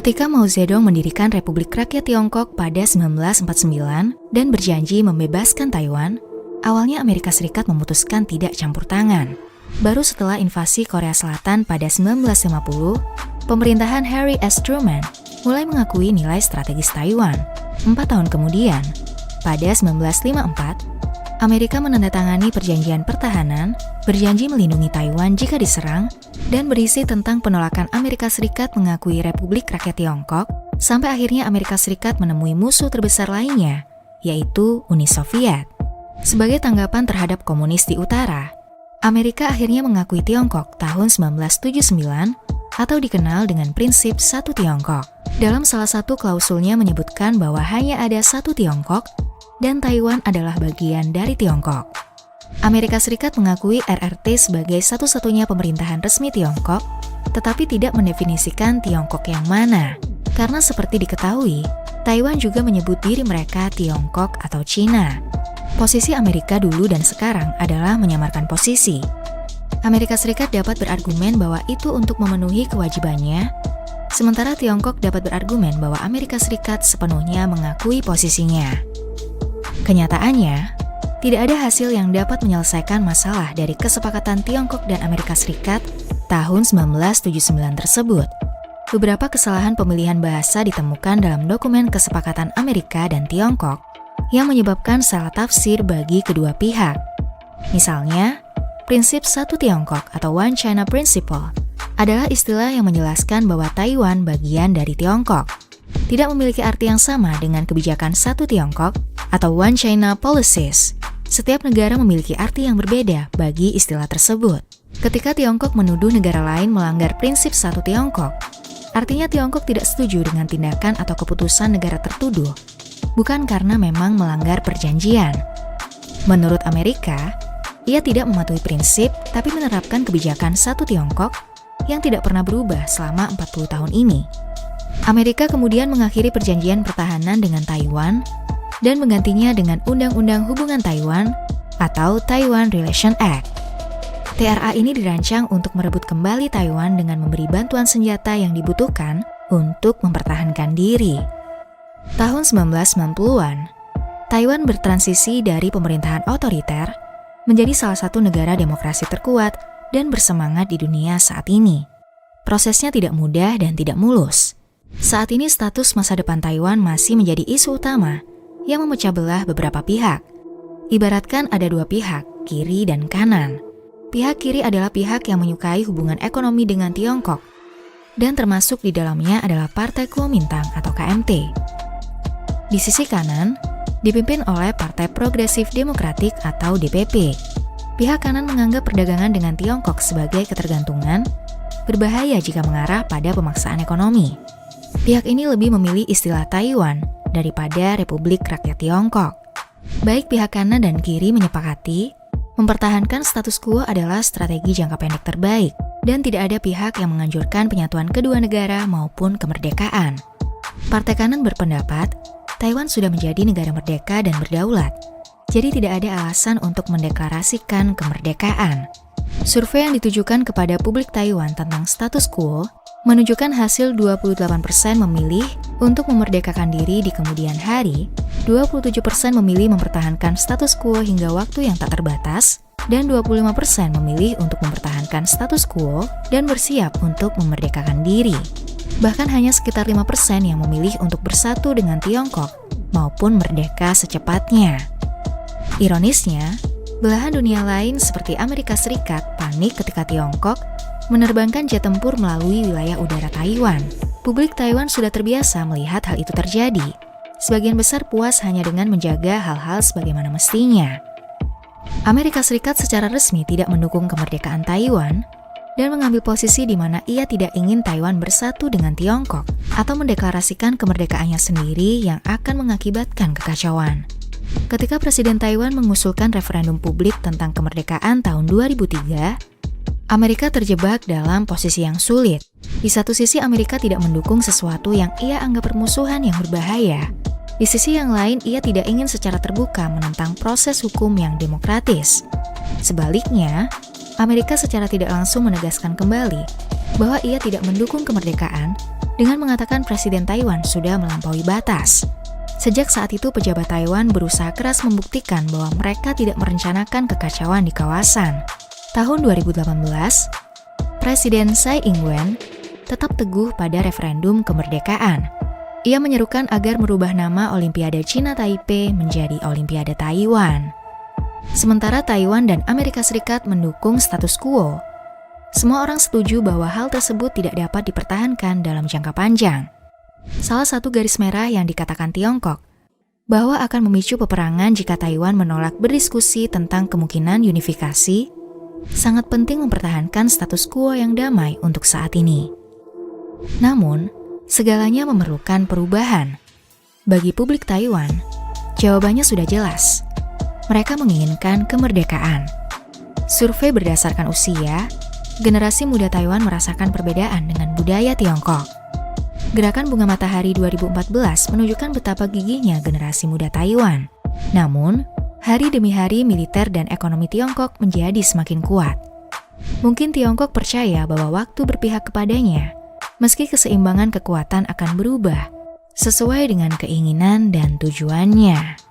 Ketika Mao Zedong mendirikan Republik Rakyat Tiongkok pada 1949 dan berjanji membebaskan Taiwan, awalnya Amerika Serikat memutuskan tidak campur tangan. Baru setelah invasi Korea Selatan pada 1950, pemerintahan Harry S. Truman mulai mengakui nilai strategis Taiwan. 4 tahun kemudian, pada 1954, Amerika menandatangani perjanjian pertahanan, berjanji melindungi Taiwan jika diserang, dan berisi tentang penolakan Amerika Serikat mengakui Republik Rakyat Tiongkok, sampai akhirnya Amerika Serikat menemui musuh terbesar lainnya, yaitu Uni Soviet. Sebagai tanggapan terhadap komunis di utara, Amerika akhirnya mengakui Tiongkok tahun 1979 atau dikenal dengan prinsip satu Tiongkok. Dalam salah satu klausulnya menyebutkan bahwa hanya ada satu Tiongkok dan Taiwan adalah bagian dari Tiongkok. Amerika Serikat mengakui RRT sebagai satu-satunya pemerintahan resmi Tiongkok, tetapi tidak mendefinisikan Tiongkok yang mana. Karena seperti diketahui, Taiwan juga menyebut diri mereka Tiongkok atau Cina. Posisi Amerika dulu dan sekarang adalah menyamarkan posisi. Amerika Serikat dapat berargumen bahwa itu untuk memenuhi kewajibannya, sementara Tiongkok dapat berargumen bahwa Amerika Serikat sepenuhnya mengakui posisinya. Kenyataannya, tidak ada hasil yang dapat menyelesaikan masalah dari kesepakatan Tiongkok dan Amerika Serikat tahun 1979 tersebut. Beberapa kesalahan pemilihan bahasa ditemukan dalam dokumen kesepakatan Amerika dan Tiongkok yang menyebabkan salah tafsir bagi kedua pihak. Misalnya, prinsip satu Tiongkok atau One China Principle adalah istilah yang menjelaskan bahwa Taiwan bagian dari Tiongkok. Tidak memiliki arti yang sama dengan kebijakan satu Tiongkok atau One China Policies. Setiap negara memiliki arti yang berbeda bagi istilah tersebut. Ketika Tiongkok menuduh negara lain melanggar prinsip satu Tiongkok, artinya Tiongkok tidak setuju dengan tindakan atau keputusan negara tertuduh, bukan karena memang melanggar perjanjian. Menurut Amerika, ia tidak mematuhi prinsip tapi menerapkan kebijakan satu Tiongkok yang tidak pernah berubah selama 40 tahun ini. Amerika kemudian mengakhiri perjanjian pertahanan dengan Taiwan dan menggantinya dengan Undang-Undang Hubungan Taiwan atau Taiwan Relation Act. TRA ini dirancang untuk merebut kembali Taiwan dengan memberi bantuan senjata yang dibutuhkan untuk mempertahankan diri. Tahun 1990-an, Taiwan bertransisi dari pemerintahan otoriter menjadi salah satu negara demokrasi terkuat dan bersemangat di dunia saat ini. Prosesnya tidak mudah dan tidak mulus. Saat ini status masa depan Taiwan masih menjadi isu utama yang memecah belah beberapa pihak. Ibaratkan ada dua pihak, kiri dan kanan. Pihak kiri adalah pihak yang menyukai hubungan ekonomi dengan Tiongkok, dan termasuk di dalamnya adalah Partai Kuomintang atau KMT. Di sisi kanan, dipimpin oleh Partai Progresif Demokratik atau DPP. Pihak kanan menganggap perdagangan dengan Tiongkok sebagai ketergantungan, berbahaya jika mengarah pada pemaksaan ekonomi. Pihak ini lebih memilih istilah Taiwan daripada Republik Rakyat Tiongkok. Baik pihak kanan dan kiri menyepakati, mempertahankan status quo adalah strategi jangka pendek terbaik, dan tidak ada pihak yang menganjurkan penyatuan kedua negara maupun kemerdekaan. Partai kanan berpendapat, Taiwan sudah menjadi negara merdeka dan berdaulat, jadi tidak ada alasan untuk mendeklarasikan kemerdekaan. Survei yang ditujukan kepada publik Taiwan tentang status quo menunjukkan hasil 28% memilih untuk memerdekakan diri di kemudian hari, 27% memilih mempertahankan status quo hingga waktu yang tak terbatas, dan 25% memilih untuk mempertahankan status quo dan bersiap untuk memerdekakan diri. Bahkan hanya sekitar 5% yang memilih untuk bersatu dengan Tiongkok maupun merdeka secepatnya. Ironisnya, belahan dunia lain seperti Amerika Serikat panik ketika Tiongkok menerbangkan jet tempur melalui wilayah udara Taiwan. Publik Taiwan sudah terbiasa melihat hal itu terjadi. Sebagian besar puas hanya dengan menjaga hal-hal sebagaimana mestinya. Amerika Serikat secara resmi tidak mendukung kemerdekaan Taiwan dan mengambil posisi di mana ia tidak ingin Taiwan bersatu dengan Tiongkok atau mendeklarasikan kemerdekaannya sendiri yang akan mengakibatkan kekacauan. Ketika Presiden Taiwan mengusulkan referendum publik tentang kemerdekaan tahun 2003, Amerika terjebak dalam posisi yang sulit. Di satu sisi Amerika tidak mendukung sesuatu yang ia anggap permusuhan yang berbahaya. Di sisi yang lain ia tidak ingin secara terbuka menentang proses hukum yang demokratis. Sebaliknya, Amerika secara tidak langsung menegaskan kembali bahwa ia tidak mendukung kemerdekaan dengan mengatakan Presiden Taiwan sudah melampaui batas. Sejak saat itu, pejabat Taiwan berusaha keras membuktikan bahwa mereka tidak merencanakan kekacauan di kawasan. Tahun 2018, Presiden Tsai Ing-wen tetap teguh pada referendum kemerdekaan. Ia menyerukan agar merubah nama Olimpiade Cina Taipei menjadi Olimpiade Taiwan. Sementara Taiwan dan Amerika Serikat mendukung status quo. Semua orang setuju bahwa hal tersebut tidak dapat dipertahankan dalam jangka panjang. Salah satu garis merah yang dikatakan Tiongkok, bahwa akan memicu peperangan jika Taiwan menolak berdiskusi tentang kemungkinan unifikasi, sangat penting mempertahankan status quo yang damai untuk saat ini. Namun, segalanya memerlukan perubahan. Bagi publik Taiwan, jawabannya sudah jelas. Mereka menginginkan kemerdekaan. Survei berdasarkan usia, generasi muda Taiwan merasakan perbedaan dengan budaya Tiongkok. Gerakan Bunga Matahari 2014 menunjukkan betapa gigihnya generasi muda Taiwan. Namun, hari demi hari militer dan ekonomi Tiongkok menjadi semakin kuat. Mungkin Tiongkok percaya bahwa waktu berpihak kepadanya, meski keseimbangan kekuatan akan berubah sesuai dengan keinginan dan tujuannya.